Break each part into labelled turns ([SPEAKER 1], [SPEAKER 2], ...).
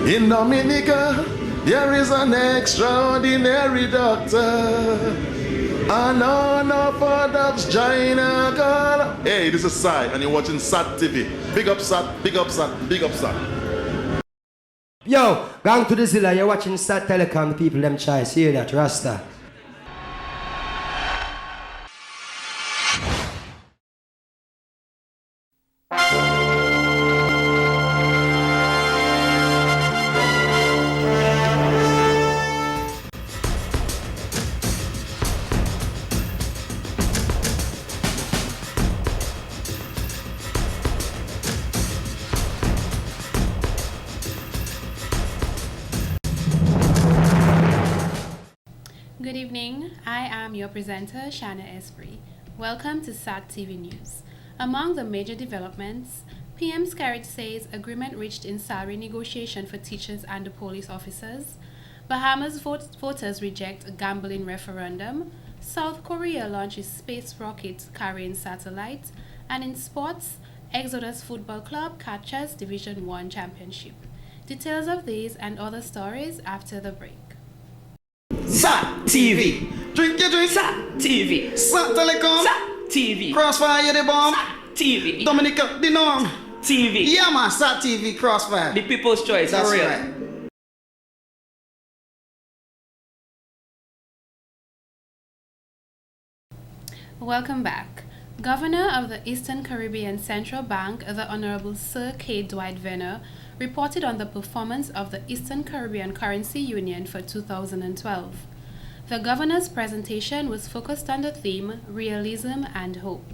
[SPEAKER 1] In Dominica, there is an extraordinary doctor. And on our father's China girl. Hey, this is Sai, and you're watching SAT TV. Big up SAT, big up SAT, big up SAT.
[SPEAKER 2] Yo, gang to the Zilla, you're watching Sat Telecom, the people them choice. Hear that, Rasta.
[SPEAKER 3] Good evening, I am your presenter, Shanna Esprit. Welcome to SAT TV News. Among the major developments, PM Skerrit says agreement reached in salary negotiation for teachers and the police officers. Bahamas voters reject a gambling referendum. South Korea launches space rocket carrying satellite. And in sports, Exodus Football Club catches Division 1 championship. Details of these and other stories after the break.
[SPEAKER 4] SAT TV. Drink your drink. SAT TV. SAT Telecom. SAT TV. Crossfire the bomb. SAT TV. Dominica the norm. TV. Yeah man, SAT TV Crossfire. The people's choice. That's for real. Right.
[SPEAKER 3] Welcome back. Governor of the Eastern Caribbean Central Bank, the Honorable Sir K. Dwight Venner, reported on the performance of the Eastern Caribbean Currency Union for 2012. The governor's presentation was focused on the theme Realism and Hope.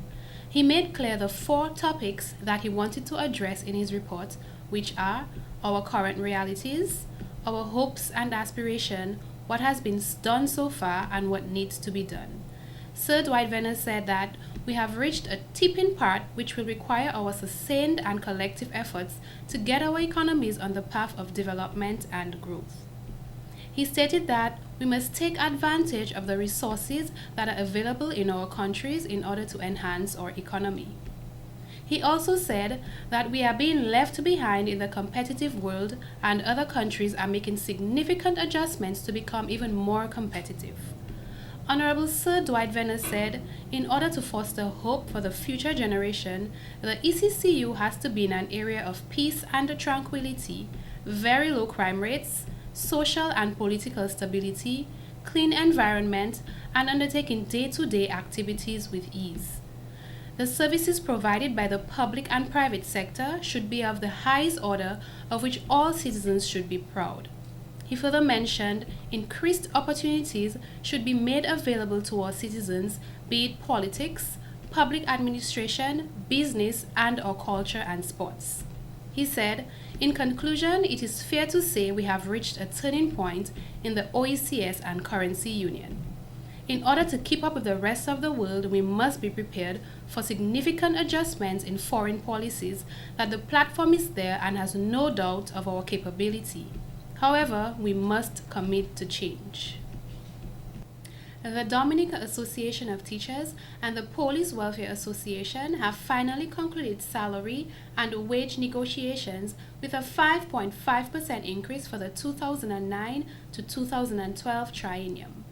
[SPEAKER 3] He made clear the 4 topics that he wanted to address in his report, which are our current realities, our hopes and aspiration, what has been done so far, and what needs to be done. Sir Dwight Venner said that we have reached a tipping point which will require our sustained and collective efforts to get our economies on the path of development and growth. He stated that we must take advantage of the resources that are available in our countries in order to enhance our economy. He also said that we are being left behind in the competitive world and other countries are making significant adjustments to become even more competitive. Honorable Sir Dwight Venner said, in order to foster hope for the future generation, the ECCU has to be in an area of peace and tranquility, very low crime rates, social and political stability, clean environment, and undertaking day-to-day activities with ease. The services provided by the public and private sector should be of the highest order of which all citizens should be proud. He further mentioned increased opportunities should be made available to our citizens, be it politics, public administration, business, and/or culture and sports. He said, in conclusion, it is fair to say we have reached a turning point in the OECS and Currency Union. In order to keep up with the rest of the world, we must be prepared for significant adjustments in foreign policies, that the platform is there and has no doubt of our capability. However, we must commit to change. The Dominica Association of Teachers and the Police Welfare Association have finally concluded salary and wage negotiations with a 5.5% increase for the 2009 to 2012 triennium.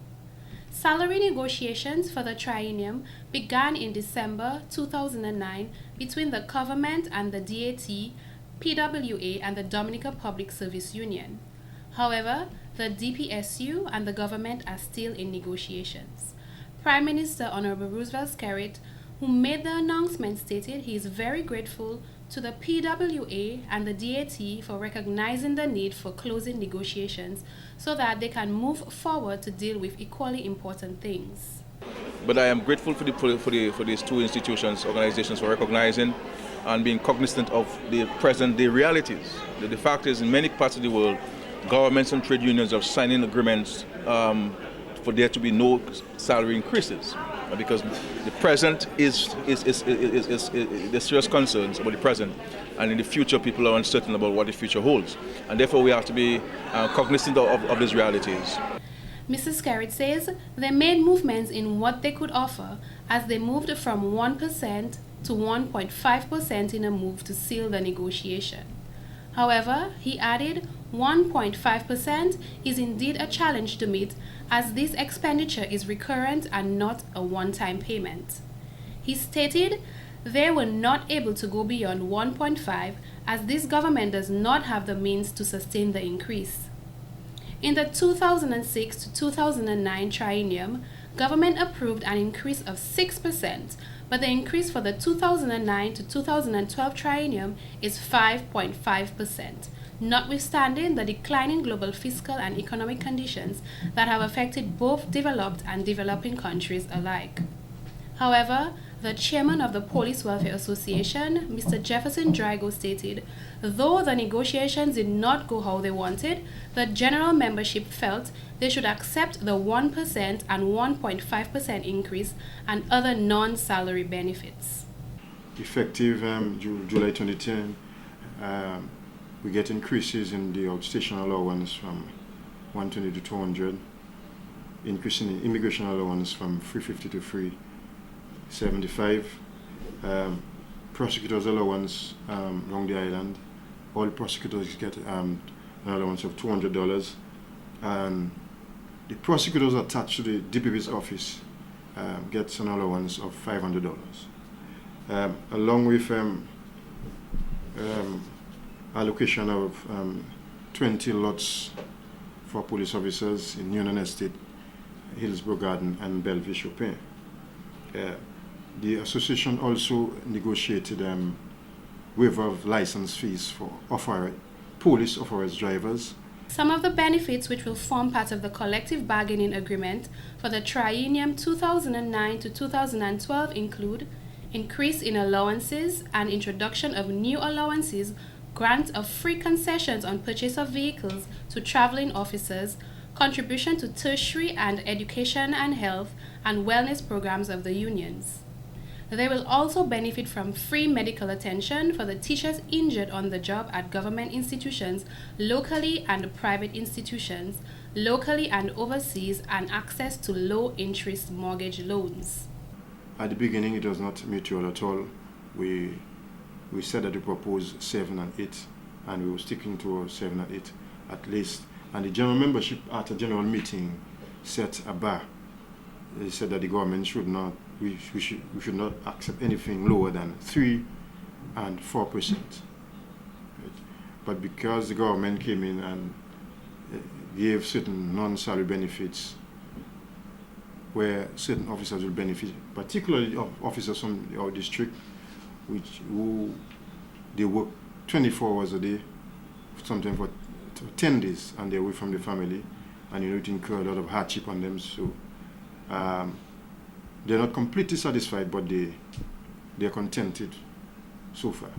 [SPEAKER 3] Salary negotiations for the triennium began in December 2009 between the government and the DAT, PWA, and the Dominica Public Service Union. However, the DPSU and the government are still in negotiations. Prime Minister Honorable Roosevelt Skerrit, who made the announcement, stated he is very grateful to the PWA and the DAT for recognizing the need for closing negotiations so that they can move forward to deal with equally important things.
[SPEAKER 5] But I am grateful for these 2 institutions, organizations, for recognizing and being cognizant of the present day realities. The fact is, in many parts of the world, governments and trade unions are signing agreements for there to be no salary increases, because the present is there's serious concerns about the present, and in the future people are uncertain about what the future holds, and therefore we have to be cognizant of these realities.
[SPEAKER 3] Mrs. Skerrit says they made movements in what they could offer as they moved from 1% to 1.5% in a move to seal the negotiation. However, he added 1.5% is indeed a challenge to meet, as this expenditure is recurrent and not a one-time payment. He stated they were not able to go beyond 1.5 as this government does not have the means to sustain the increase. In the 2006 to 2009 triennium, government approved an increase of 6%, but the increase for the 2009 to 2012 triennium is 5.5%, notwithstanding the declining global fiscal and economic conditions that have affected both developed and developing countries alike. However, the chairman of the Police Welfare Association, Mr. Jefferson Drago, stated, though the negotiations did not go how they wanted, the general membership felt they should accept the 1% and 1.5% increase and other non-salary benefits.
[SPEAKER 6] Effective July 2010, we get increases in the outstation allowance from 120 to 200, increase in immigration allowance from 350 to 375, prosecutors allowance around the island. All prosecutors get an allowance of $200, and the prosecutors attached to the DPP's office gets an allowance of $500, along with allocation of 20 lots for police officers in Union Estate, Hillsborough Garden, and Bellevue Chopin. The association also negotiated waiver of license fees for police authorized drivers.
[SPEAKER 3] Some of the benefits which will form part of the collective bargaining agreement for the triennium 2009 to 2012 include increase in allowances and introduction of new allowances, grant of free concessions on purchase of vehicles to traveling officers, contribution to tertiary and education and health and wellness programs of the unions. They will also benefit from free medical attention for the teachers injured on the job at government institutions, locally and private institutions, locally and overseas, and access to low-interest mortgage loans.
[SPEAKER 6] At the beginning, it was not mutual at all. We said that we proposed 7 and 8, and we were sticking to 7 and 8 at least. And the general membership at a general meeting set a bar. They said that the government should not, we should not accept anything lower than 3 and 4%. Right? But because the government came in and gave certain non-salary benefits, where certain officers will benefit, particularly officers from our district, who they work 24 hours a day, sometimes for 10 days, and they're away from the family, and it incur a lot of hardship on them. So they're not completely satisfied, but they're contented so far.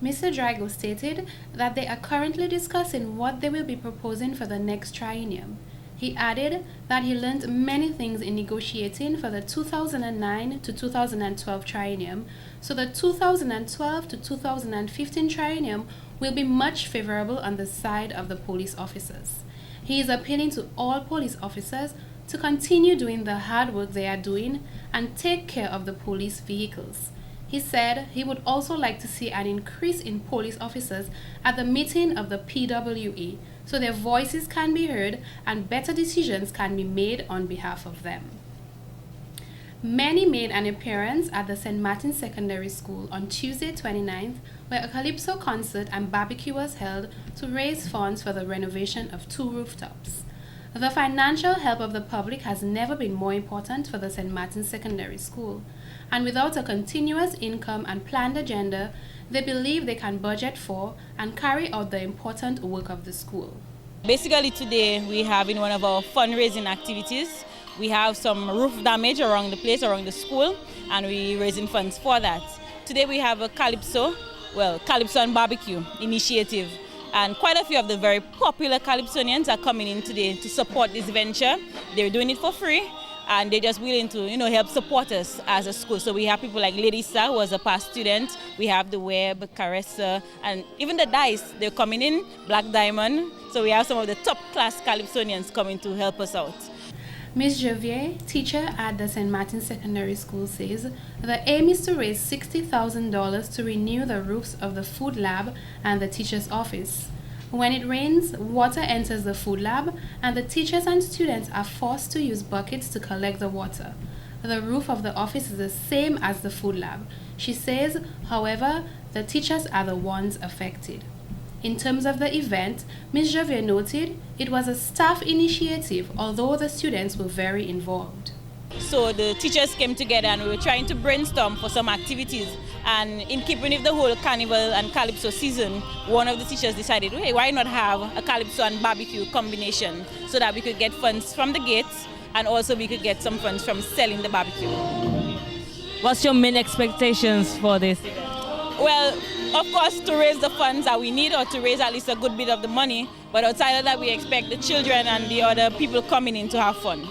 [SPEAKER 3] Mr. Drago stated that they are currently discussing what they will be proposing for the next triennium. He added that he learned many things in negotiating for the 2009 to 2012 triennium, so the 2012 to 2015 triennium will be much favorable on the side of the police officers. He is appealing to all police officers to continue doing the hard work they are doing and take care of the police vehicles. He said he would also like to see an increase in police officers at the meeting of the PWE, so their voices can be heard and better decisions can be made on behalf of them. Many made an appearance at the St. Martin's Secondary School on Tuesday 29th, where a calypso concert and barbecue was held to raise funds for the renovation of 2 rooftops. The financial help of the public has never been more important for the St. Martin's Secondary School, and without a continuous income and planned agenda, they believe they can budget for and carry out the important work of the school.
[SPEAKER 7] Basically today we have in one of our fundraising activities, we have some roof damage around the place, around the school, and we're raising funds for that. Today we have a Calypso and Barbecue initiative, and quite a few of the very popular Calypsonians are coming in today to support this venture. They're doing it for free, and they're just willing to, help support us as a school. So we have people like Lady Star, who was a past student. We have the Web, Caressa, and even the Dice, they're coming in, Black Diamond. So we have some of the top class Calypsonians coming to help us out.
[SPEAKER 3] Ms. Javier, teacher at the St. Martin Secondary School, says the aim is to raise $60,000 to renew the roofs of the food lab and the teacher's office. When it rains, water enters the food lab, and the teachers and students are forced to use buckets to collect the water. The roof of the office is the same as the food lab. She says, however, the teachers are the ones affected. In terms of the event, Ms. Javier noted it was a staff initiative, although the students were very involved.
[SPEAKER 7] So the teachers came together and we were trying to brainstorm for some activities. And in keeping with the whole carnival and calypso season, one of the teachers decided, hey, why not have a calypso and barbecue combination so that we could get funds from the gates and also we could get some funds from selling the barbecue.
[SPEAKER 8] What's your main expectations for this event?
[SPEAKER 7] Well, of course, to raise the funds that we need or to raise at least a good bit of the money. But outside of that, we expect the children and the other people coming in to have fun.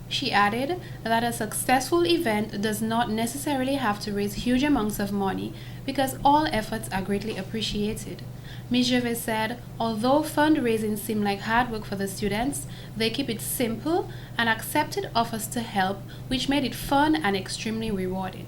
[SPEAKER 3] She added that a successful event does not necessarily have to raise huge amounts of money because all efforts are greatly appreciated. Ms. Gervais said, although fundraising seemed like hard work for the students, they keep it simple and accepted offers to help, which made it fun and extremely rewarding.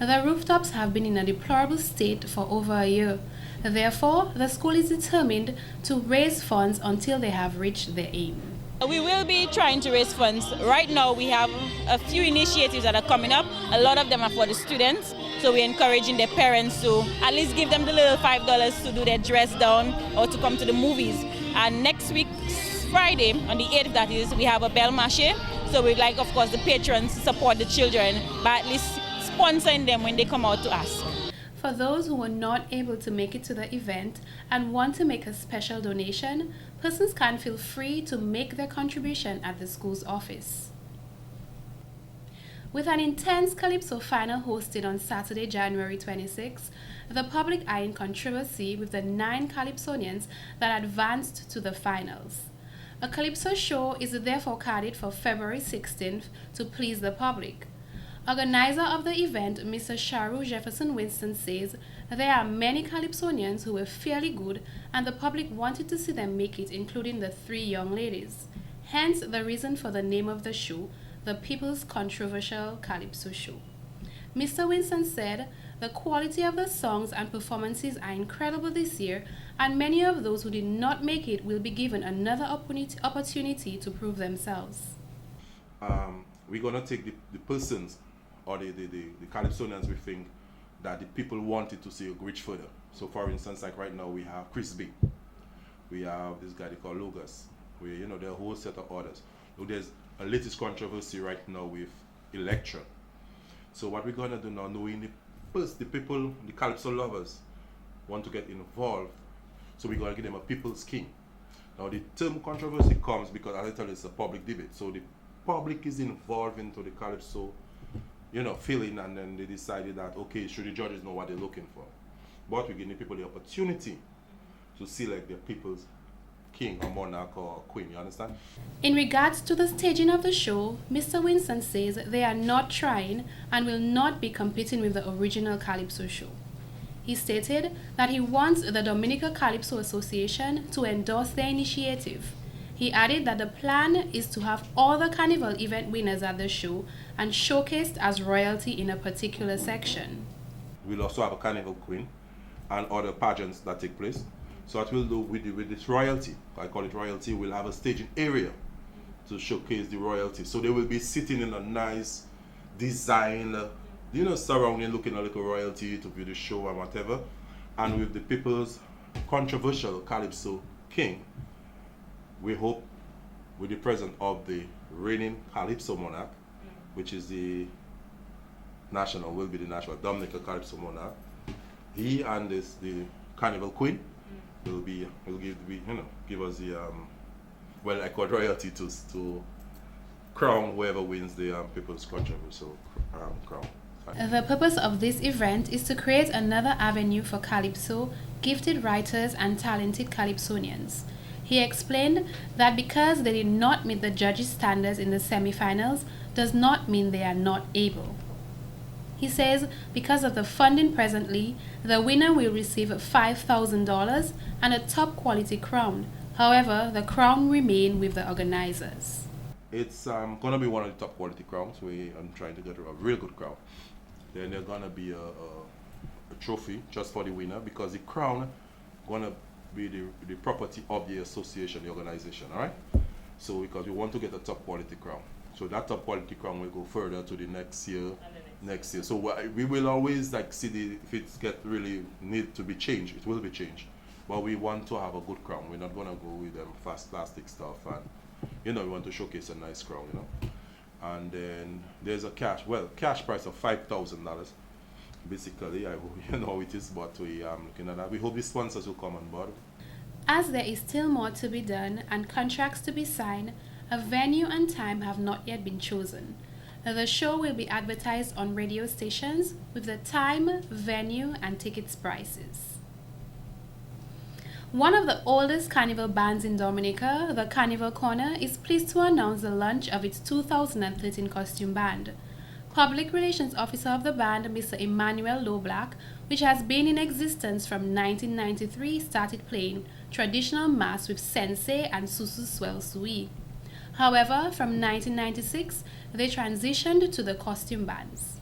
[SPEAKER 3] The rooftops have been in a deplorable state for over a year. Therefore, the school is determined to raise funds until they have reached their aim.
[SPEAKER 7] We will be trying to raise funds. Right now we have a few initiatives that are coming up. A lot of them are for the students. So we're encouraging their parents to at least give them the little $5 to do their dress down or to come to the movies. And next week, Friday, on the 8th that is, we have a belle marché. So we'd like, of course, the patrons to support the children by at least sponsoring them when they come out to ask.
[SPEAKER 3] For those who were not able to make it to the event and want to make a special donation, persons can feel free to make their contribution at the school's office. With an intense Calypso final hosted on Saturday, January 26, the public are in controversy with the 9 Calypsonians that advanced to the finals. A Calypso show is therefore carded for February 16th to please the public. Organizer of the event, Mr. Sharu Jefferson Winston, says there are many Calypsonians who were fairly good and the public wanted to see them make it, including the 3 young ladies. Hence the reason for the name of the show, the People's Controversial Calypso Show. Mr. Winston said the quality of the songs and performances are incredible this year and many of those who did not make it will be given another opportunity to prove themselves.
[SPEAKER 1] We're going to take the persons or the Calypsonians we think that the people wanted to see reach further. So for instance, like right now we have Chris B. We have this guy they call Logos. There are a whole set of others. So there's a latest controversy right now with election. So what we're going to do now, knowing the people, the Calypso lovers want to get involved, so we're going to give them a people's king. Now the term controversy comes because, as I tell you, it's a public debate. So the public is involved into the Calypso feeling, and then they decided that, okay, should the judges know what they're looking for? But we're giving people the opportunity to select their people's king or monarch or queen, you understand?
[SPEAKER 3] In regards to the staging of the show, Mr. Winston says they are not trying and will not be competing with the original Calypso show. He stated that he wants the Dominica Calypso Association to endorse their initiative. He added that the plan is to have all the carnival event winners at the show and showcased as royalty in a particular section.
[SPEAKER 1] We'll also have a carnival queen and other pageants that take place. So what we'll do with this royalty, I call it royalty, we'll have a staging area to showcase the royalty. So they will be sitting in a nice design, surrounding, looking like a royalty to view the show and whatever. And with the people's controversial Calypso king, we hope with the presence of the reigning Calypso monarch, which is the national, will be the national Dominica Calypso monarch. He and the carnival queen will give us the I call royalty to crown whoever wins the people's controversial crown.
[SPEAKER 3] The purpose of this event is to create another avenue for Calypso, gifted writers and talented Calypsonians. He explained that because they did not meet the judges' standards in the semi-finals does not mean they are not able. He says because of the funding presently, the winner will receive $5,000 and a top quality crown. However, the crown will remain with the organizers.
[SPEAKER 9] It's going to be one of the top quality crowns. I'm trying to get a real good crown. Then there's going to be a trophy just for the winner, because the crown going to be the property of the association, the organization, all right? So because we want to get a top quality crown. So that top quality crown will go further to the next year. So we will always like see if it get really need to be changed, it will be changed. But we want to have a good crown. We're not going to go with them fast plastic stuff, and we want to showcase a nice crown, And then there's a cash price of $5,000. Basically, I hope you know it is, but we are looking at that. We hope the sponsors will come on board.
[SPEAKER 3] As there is still more to be done and contracts to be signed, a venue and time have not yet been chosen. The show will be advertised on radio stations with the time, venue, and tickets prices. One of the oldest carnival bands in Dominica, the Carnival Corner, is pleased to announce the launch of its 2013 costume band. Public Relations Officer of the band, Mr. Emmanuel Loblack, which has been in existence from 1993, started playing traditional mass with Sensei and Susu Swell Sui. However, from 1996, they transitioned to the costume bands.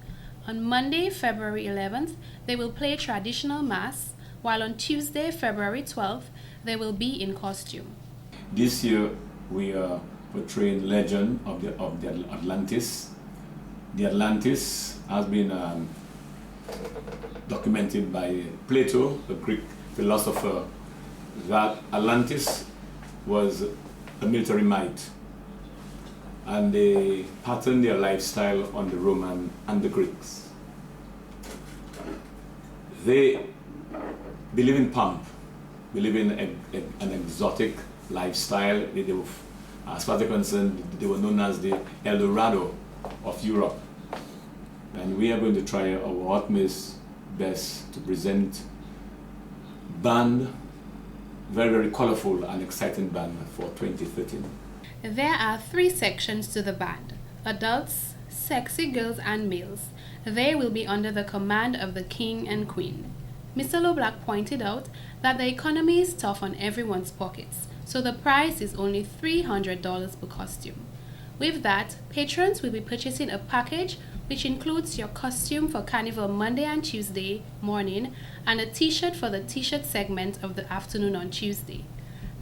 [SPEAKER 3] On Monday, February 11th, they will play traditional mass, while on Tuesday, February 12th, they will be in costume.
[SPEAKER 10] This year, we are portraying legend of the Atlantis. The Atlantis has been documented by Plato, the Greek philosopher, that Atlantis was a military might, and they patterned their lifestyle on the Roman and the Greeks. They believe in pomp, believe in an exotic lifestyle. They were, as far as they're concerned, they were known as the El Dorado of Europe. And we are going to try our utmost best to present band, very, very colorful and exciting band for 2013.
[SPEAKER 3] There are 3 sections to the band: adults, sexy girls, and males. They will be under the command of the king and queen. Mr. Loblack pointed out that the economy is tough on everyone's pockets, so the price is only $300 per costume. With that, patrons will be purchasing a package which includes your costume for Carnival Monday and Tuesday morning and a t-shirt for the t-shirt segment of the afternoon on Tuesday.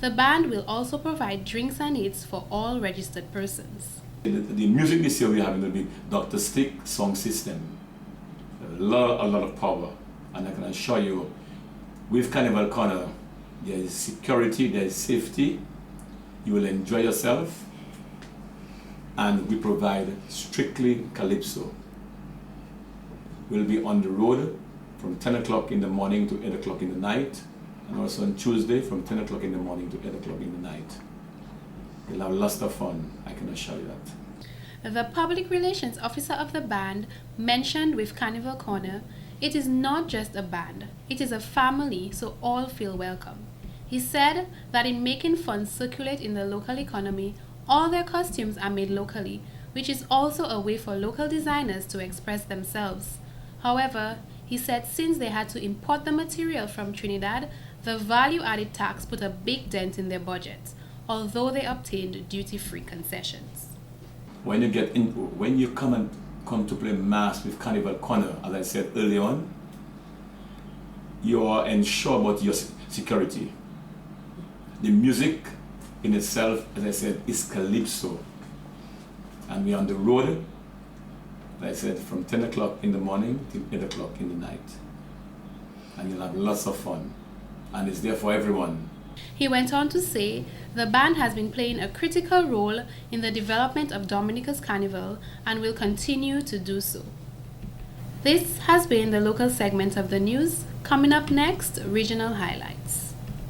[SPEAKER 3] The band will also provide drinks and eats for all registered persons.
[SPEAKER 10] The music this year we're having will be Dr. Stick Song System. A lot of power. And I can assure you, with Carnival Corner, there is security, there is safety, you will enjoy yourself, and we provide strictly Calypso. We'll be on the road from 10 o'clock in the morning to 8 o'clock in the night, and also on Tuesday from 10 o'clock in the morning to 8 o'clock in the night. We'll have lots of fun, I can assure you that.
[SPEAKER 3] The Public Relations Officer of the band mentioned with Carnival Corner, it is not just a band, it is a family, so all feel welcome. He said that in making funds circulate in the local economy, all their costumes are made locally, which is also a way for local designers to express themselves. However, he said since they had to import the material from Trinidad, the value-added tax put a big dent in their budget, although they obtained duty-free concessions.
[SPEAKER 10] When you come to play mass with Carnival Corner, as I said earlier on, you are ensured about your security. The music in itself, as I said, is Calypso. And we're on the road, as I said, from 10 o'clock in the morning till 8 o'clock in the night. And you'll have lots of fun. And it's there for everyone.
[SPEAKER 3] He went on to say the band has been playing a critical role in the development of Dominica's Carnival and will continue to do so. This has been the local segment of the news. Coming up next, regional highlights.